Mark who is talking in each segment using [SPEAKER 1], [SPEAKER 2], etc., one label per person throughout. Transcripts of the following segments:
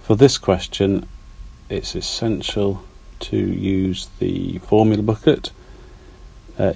[SPEAKER 1] For this question, it's essential to use the formula booklet.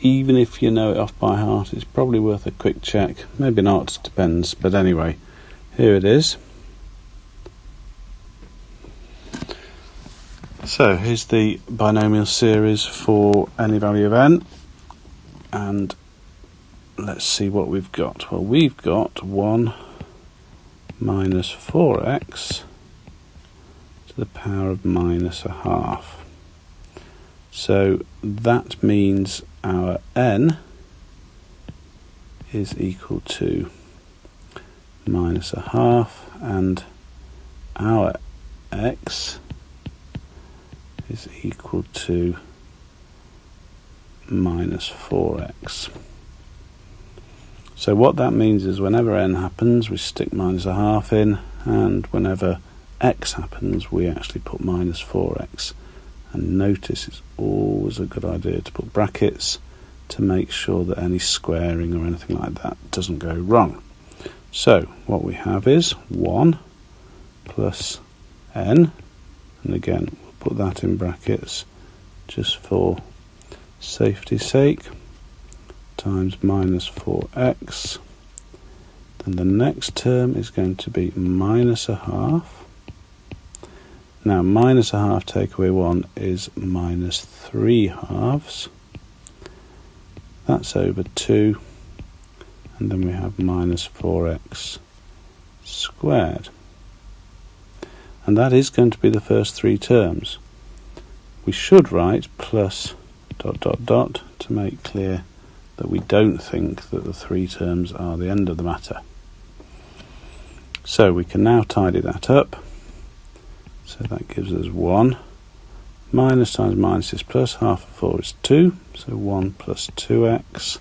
[SPEAKER 1] Even if you know it off by heart, it's probably worth a quick check. Maybe not, depends. But anyway, here it is. So here's the binomial series for any value of n. And let's see what we've got. Well, we've got 1 minus 4x to the power of minus a half. So that means our n is equal to minus a half, and our x is equal to minus 4x. So what that means is whenever n happens, we stick minus a half in, and whenever x happens, we actually put minus 4x. And notice it's always a good idea to put brackets to make sure that any squaring or anything like that doesn't go wrong. So what we have is 1 plus n, and again we'll put that in brackets just for safety's sake, times minus 4x. Then the next term is going to be minus a half. Now minus a half take away 1 is minus 3 halves. That's over 2, and then we have minus 4x squared. And that is going to be the first three terms. We should write plus ... to make clear that we don't think that the three terms are the end of the matter. So we can now tidy that up. So that gives us 1. Minus times minus is plus, half of 4 is 2, so 1 plus 2x.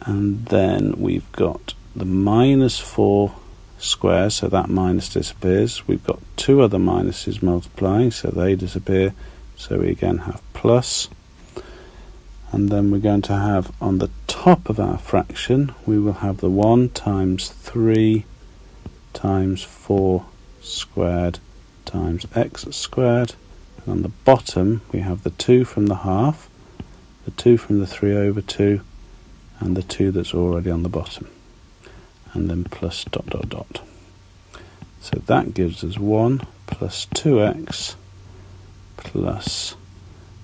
[SPEAKER 1] And then we've got the minus 4 squares, so that minus disappears. We've got two other minuses multiplying, so they disappear. So we again have plus. And then we're going to have on the top of our fraction, we will have the 1 times 3 times 4 squared times x squared, and on the bottom we have the 2 from the half, the 2 from the 3 over 2, and the 2 that's already on the bottom, and then plus ... So that gives us 1 plus 2x plus,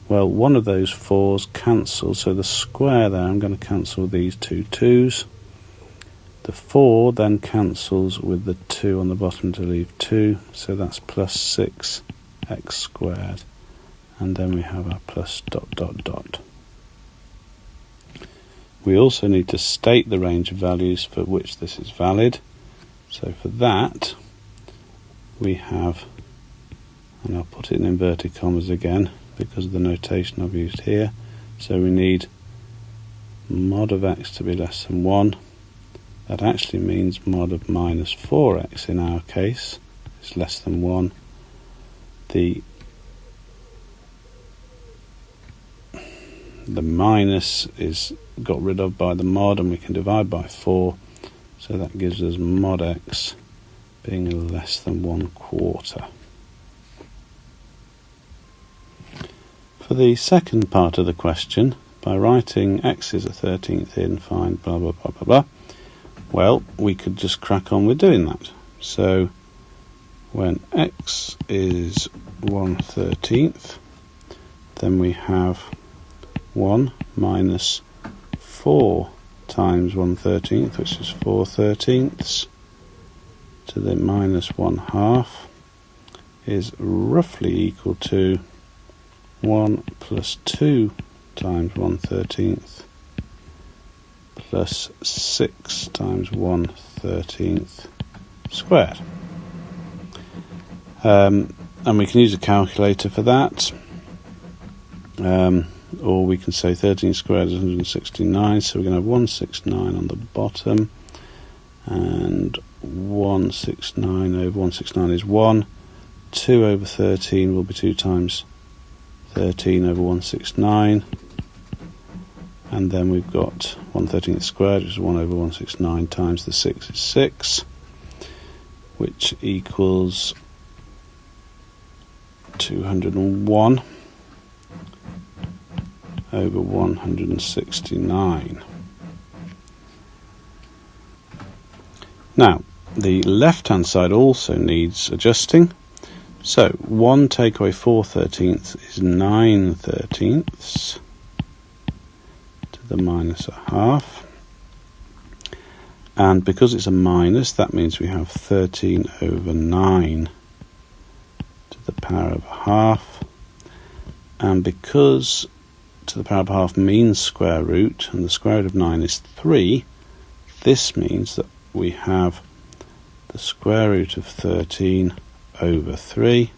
[SPEAKER 1] well, one of those 4's cancels, so the square there, I'm going to cancel these two 2's. The 4 then cancels with the 2 on the bottom to leave 2, so that's plus 6x squared, and then we have our plus ... We also need to state the range of values for which this is valid. So for that, we have, and I'll put it in inverted commas again because of the notation I've used here, so we need mod of x to be less than 1. That actually means mod of minus 4x in our case is less than 1. The minus is got rid of by the mod, and we can divide by 4, so that gives us mod x being less than 1/4. For the second part of the question, by writing x is a 13th in, find blah blah blah blah blah, well, we could just crack on with doing that. So when x is 1/13, then we have 1 minus 4 times 1/13, which is 4/13, to the minus 1/2 is roughly equal to 1 plus 2 times 1/13 plus 6 times 1/13 squared. And we can use a calculator for that. Or we can say 13 squared is 169, so we're going to have 169 on the bottom, and 169 over 169 is 1. 2 over 13 will be 2 times 13 over 169, and then we've got 1/13 squared, which is 1 over 169 times the 6 is 6, which equals 201 over 169. Now, the left-hand side also needs adjusting. So 1 take away 4/13 is 9/13 to the minus a half. And because it's a minus, that means we have 13 over 9 to the power of a half. And because to the power of a half means square root, and the square root of 9 is 3, this means that we have the square root of 13 over 3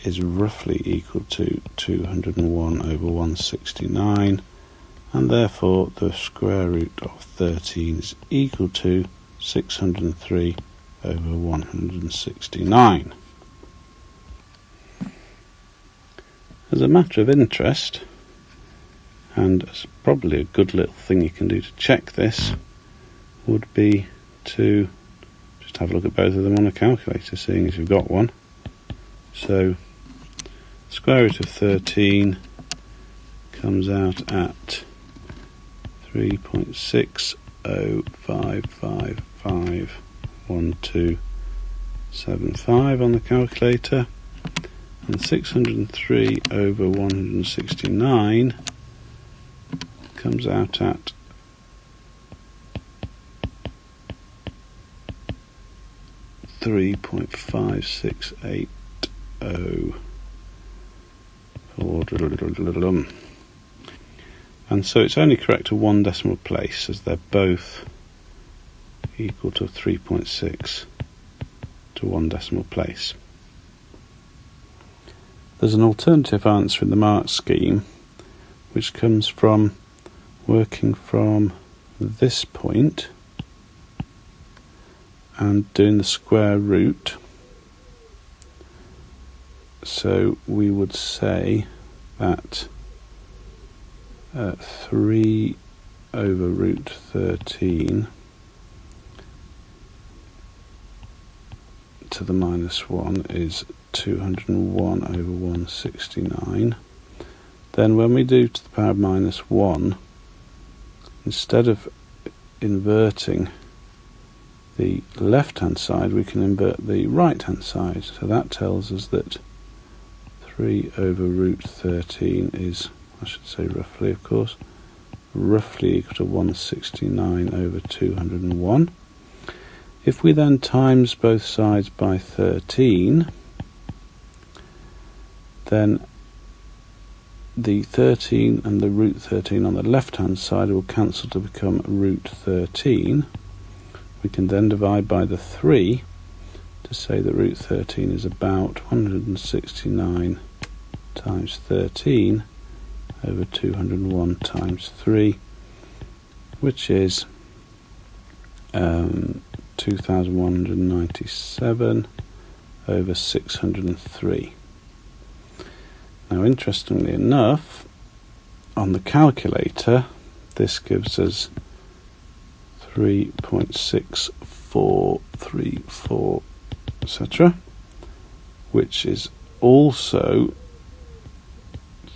[SPEAKER 1] is roughly equal to 201 over 169, and therefore the square root of 13 is equal to 603 over 169. As a matter of interest, and it's probably a good little thing you can do to check this, would be to just have a look at both of them on a calculator, seeing as you've got one. So square root of 13 comes out at 3.60555175 on the calculator, and 603 over 169 comes out at 3.5680. And so it's only correct to one decimal place, as they're both equal to 3.6 to one decimal place. There's an alternative answer in the mark scheme, which comes from working from this point and doing the square root. So we would say that 3 over root 13 to the minus 1 is 201 over 169. Then when we do to the power of minus 1, instead of inverting the left-hand side, we can invert the right-hand side. So that tells us that 3 over root 13 is, I should say roughly, of course, roughly equal to 169 over 201. If we then times both sides by 13, then the 13 and the root 13 on the left-hand side will cancel to become root 13. We can then divide by the 3 to say that root 13 is about 169 times 13 over 201 times 3, which is 2,197 over 603. Now, interestingly enough, on the calculator, this gives us 3.6434, etc., which is also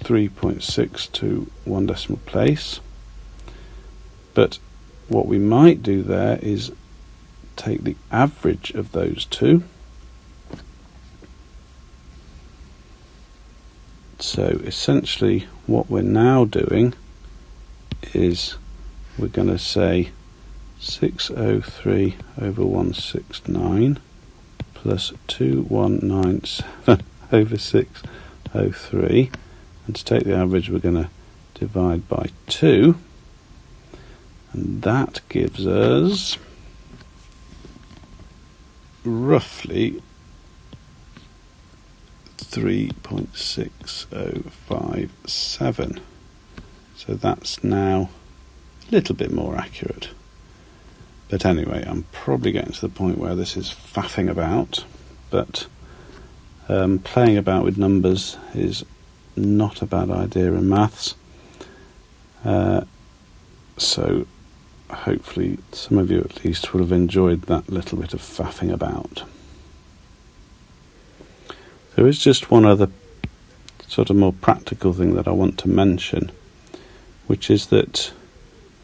[SPEAKER 1] 3.6 to one decimal place. But what we might do there is take the average of those two. So essentially what we're now doing is we're going to say 603 over 169 plus 2197 over 603, and to take the average we're going to divide by 2, and that gives us roughly 3.6057. So that's now a little bit more accurate. But anyway, I'm probably getting to the point where this is faffing about, but playing about with numbers is not a bad idea in maths. So hopefully some of you at least will have enjoyed that little bit of faffing about. There is just one other sort of more practical thing that I want to mention, which is that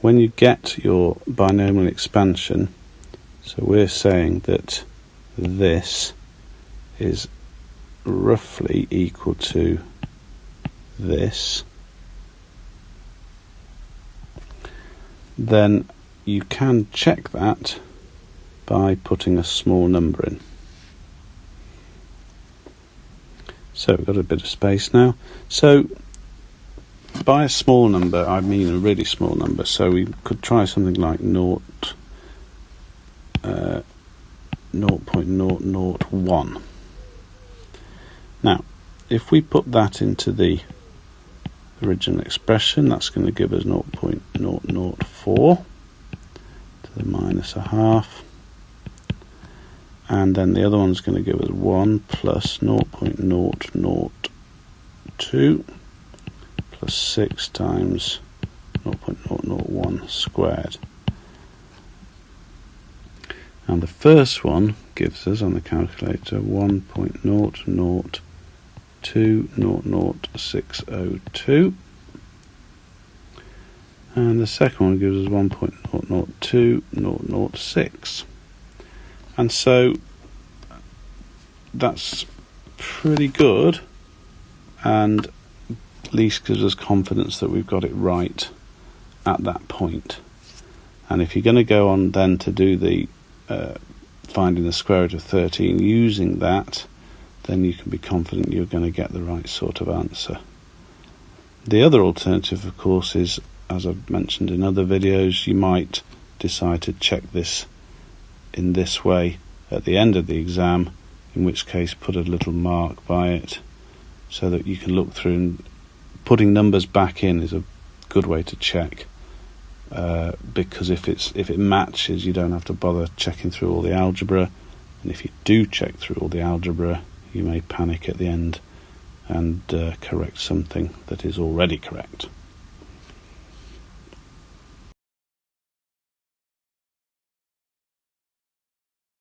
[SPEAKER 1] when you get your binomial expansion, so we're saying that this is roughly equal to this, then you can check that by putting a small number in. So we've got a bit of space now. So by a small number, I mean a really small number. So we could try something like 0.001. Now, if we put that into the original expression, that's going to give us 0.004 to the minus a half. And then the other one's going to give us 1 plus 0.002 plus 6 times 0.001 squared. And the first one gives us, on the calculator, 1.002000602. And the second one gives us 1.0020006. And so that's pretty good, and at least gives us confidence that we've got it right at that point. And if you're going to go on then to do the finding the square root of 13 using that, then you can be confident you're going to get the right sort of answer. The other alternative, of course, is, as I've mentioned in other videos, you might decide to check this in this way at the end of the exam, in which case put a little mark by it so that you can look through, and putting numbers back in is a good way to check, because if it matches, you don't have to bother checking through all the algebra, and if you do check through all the algebra, you may panic at the end and correct something that is already correct.